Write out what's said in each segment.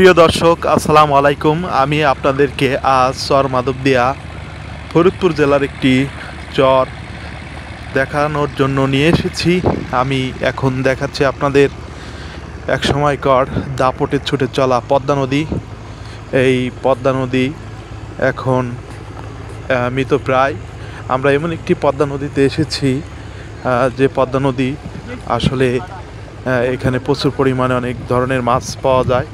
প্রিয় দর্শক, আসসালামু আলাইকুম। আমি আপনাদেরকে আজ চর মাধবদিয়া ফরিদপুর জেলার একটি চর দেখানোর জন্য নিয়ে এসেছি। আমি এখন দেখাচ্ছি আপনাদের এক সময়কার দাপটে ছুটে চলা পদ্মা নদী। এই পদ্মা নদী এখন মৃতপ্রায়। আমরা এমন একটি পদ্মা নদীতে এসেছি যে পদ্মা নদী আসলে এখানে প্রচুর পরিমাণে অনেক ধরনের মাছ পাওয়া যায়।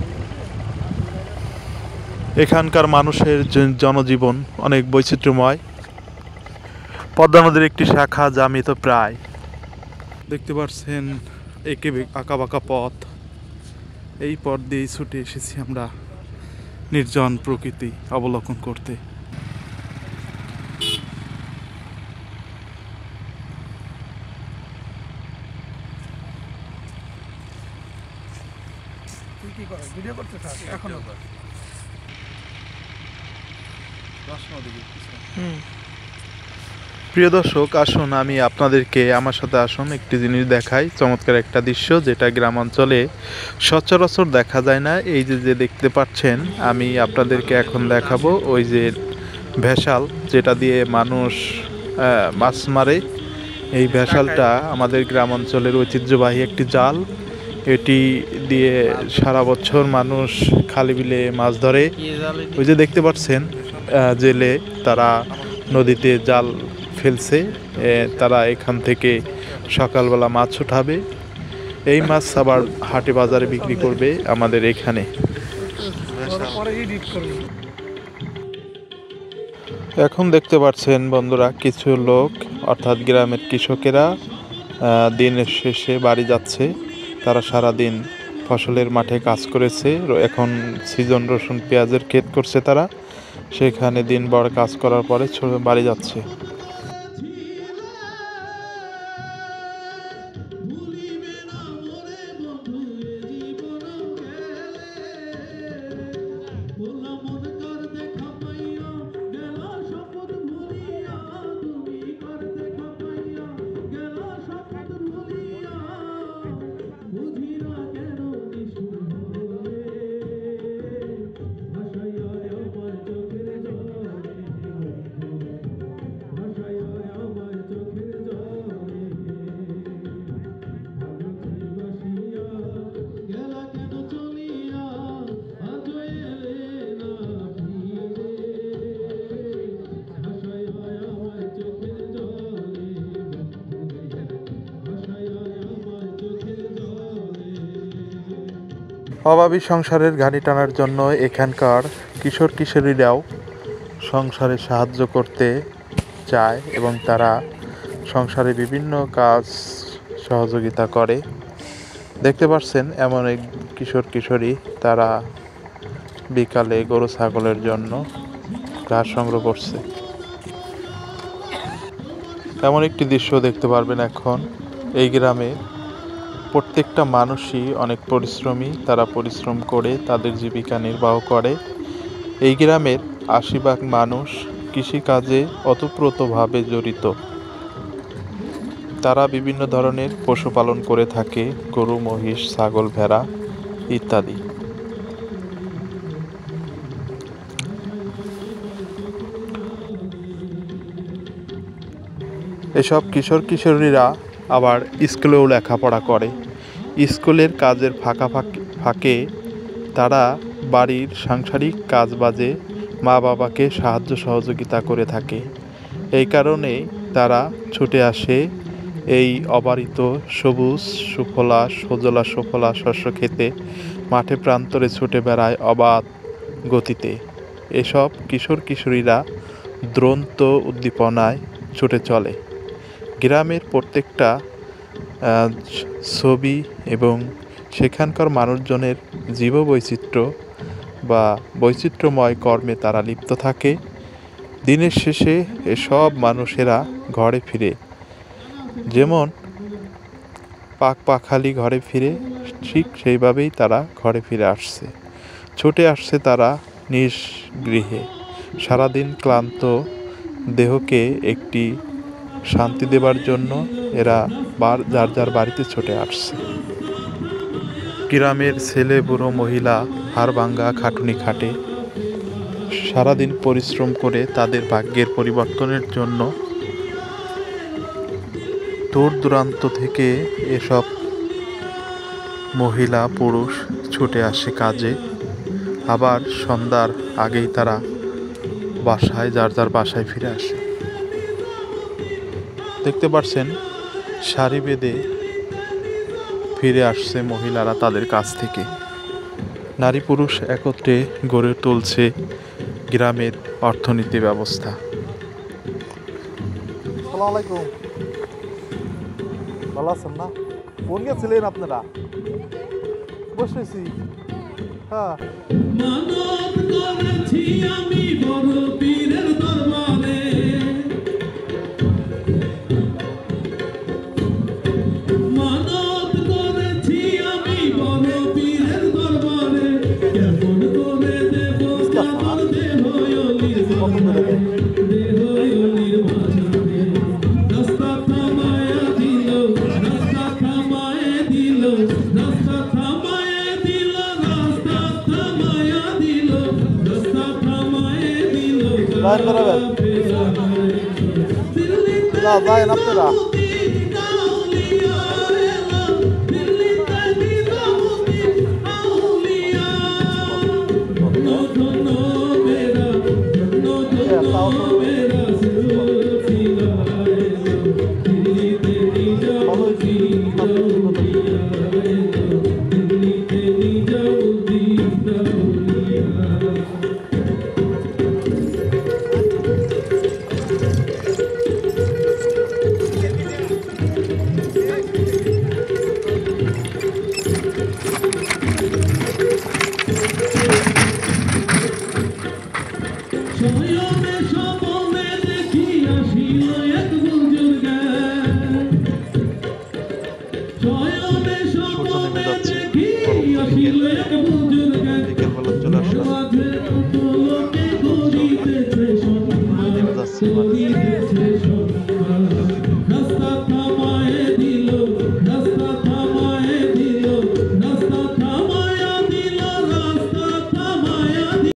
এখানকার মানুষের জনজীবন অনেক বৈচিত্র্যময়। পদ্মা নদীর একটি শাখা যা মৃতপ্রায়। দেখতে পাচ্ছেন একে আঁকা বাঁকা পথ। এই পথ দিয়েই ছুটে এসেছি আমরা নির্জন প্রকৃতি অবলোকন করতে। প্রিয় দর্শক, আসুন আমি আপনাদেরকে আমার সাথে আসুন একটি জিনিস দেখাই। চমৎকার একটা দৃশ্য যেটা গ্রামাঞ্চলে সচরাচর দেখা যায় না। এই যে দেখতে পাচ্ছেন, আমি আপনাদেরকে এখন দেখাবো ওই যে ভেসাল যেটা দিয়ে মানুষ মাছ মারে। এই ভেসালটা আমাদের গ্রামাঞ্চলের ঐতিহ্যবাহী একটি জাল। এটি দিয়ে সারা বছর মানুষ খালে বিলে মাছ ধরে। ওই যে দেখতে পাচ্ছেন জেলে তারা নদীতে জাল ফেলছে। তারা এখান থেকে সকালবেলা মাছ উঠাবে। এই মাছ আবার হাটে বাজারে বিক্রি করবে আমাদের এখানে। এখন দেখতে পাচ্ছেন বন্ধুরা, কিছু লোক অর্থাৎ গ্রামের কৃষকেরা দিনের শেষে বাড়ি যাচ্ছে। তারা সারাদিন ফসলের মাঠে কাজ করেছে। এখন সিজন রসুন পেঁয়াজের ক্ষেত করছে তারা। সেখানে দিনভর কাজ করার পরে বাড়ি যাচ্ছে। অভাবী সংসারের ঘানি টানার জন্য এখানকার কিশোর কিশোরীরাও সংসারে সাহায্য করতে চায় এবং তারা সংসারে বিভিন্ন কাজ সহযোগিতা করে। দেখতে পাচ্ছেন এমন এক কিশোর কিশোরী, তারা বিকালে গরু ছাগলের জন্য ঘাস সংগ্রহ করছে। এমন একটি দৃশ্য দেখতে পারবেন এখন। এই গ্রামে প্রত্যেকটা মানুষই অনেক পরিশ্রমী। তারা পরিশ্রম করে তাদের জীবিকা নির্বাহ করে। এই গ্রামের ৮০% মানুষ কৃষিকাজে ওতপ্রোতভাবে জড়িত। তারা বিভিন্ন ধরনের পশুপালন করে থাকে, গরু, মহিষ, ছাগল, ভেড়া ইত্যাদি। এসব কিশোর কিশোরীরা আবার স্কুলেও লেখাপড়া করে। স্কুলের কাজের ফাঁকে তারা বাড়ির সাংসারিক কাজবাজে মা বাবাকে সাহায্য সহযোগিতা করে থাকে। এই কারণে তারা ছুটে আসে এই অবারিত সবুজ সুফলা শস্য খেতে। মাঠে প্রান্তরে ছুটে বেড়ায় অবাধ গতিতে। এসব কিশোর কিশোরীরা দ্রন্ত উদ্দীপনায় ছুটে চলে। গ্রামের প্রত্যেকটা ছবি এবং সেখানকার মানুষজনের জীববৈচিত্র্য বা বৈচিত্র্যময় কর্মে তারা লিপ্ত থাকে। দিনের শেষে এসব মানুষেরা ঘরে ফিরে, যেমন পাখালি ঘরে ফিরে, ঠিক সেইভাবেই তারা ঘরে ফিরে আসছে। ছুটে আসছে তারা নিজ গৃহে। সারাদিন ক্লান্ত দেহকে একটি শান্তি দেবার জন্য এরা যার যার বাড়িতে ছুটে আসছে। গ্রামের ছেলে বুড়ো মহিলা হাড়ভাঙ্গা খাটুনি খাটে, সারাদিন পরিশ্রম করে তাদের ভাগ্যের পরিবর্তনের জন্য দূর দূরান্ত থেকে এসব মহিলা পুরুষ ছুটে আসে কাজে। আবার সন্ধ্যার আগেই তারা বাসায় যার যার বাসায় ফিরে আসে। দেখতে পাচ্ছেন সারি বেঁধে ফিরে আসছে মহিলারা তাদের কাছ থেকে। নারী পুরুষ একত্রে গড়ে তুলছে গ্রামের অর্থনীতি ব্যবস্থা। আসসালামু আলাইকুম। ভালো আছেন না? কোন গেছিলেন আপনারা? বসেছি। হ্যাঁ, মানব করেছি আমি বড় পীরের দরবারে, মানব করেছি আমি বড় পীরের দরবারে, কেমন করে দেব আমার দেহ অলির মাঝারে, দেহ অলির মাঝারে, রাস্তা থামায়া দিল, রাস্তা থামায়া দিল, রাস্তা থামায়া দিল, রাস্তা থামায়া দিল, রাস্তা থামায়া দিল, বাইর বেরোবেন। না, যায়েন আপনারা।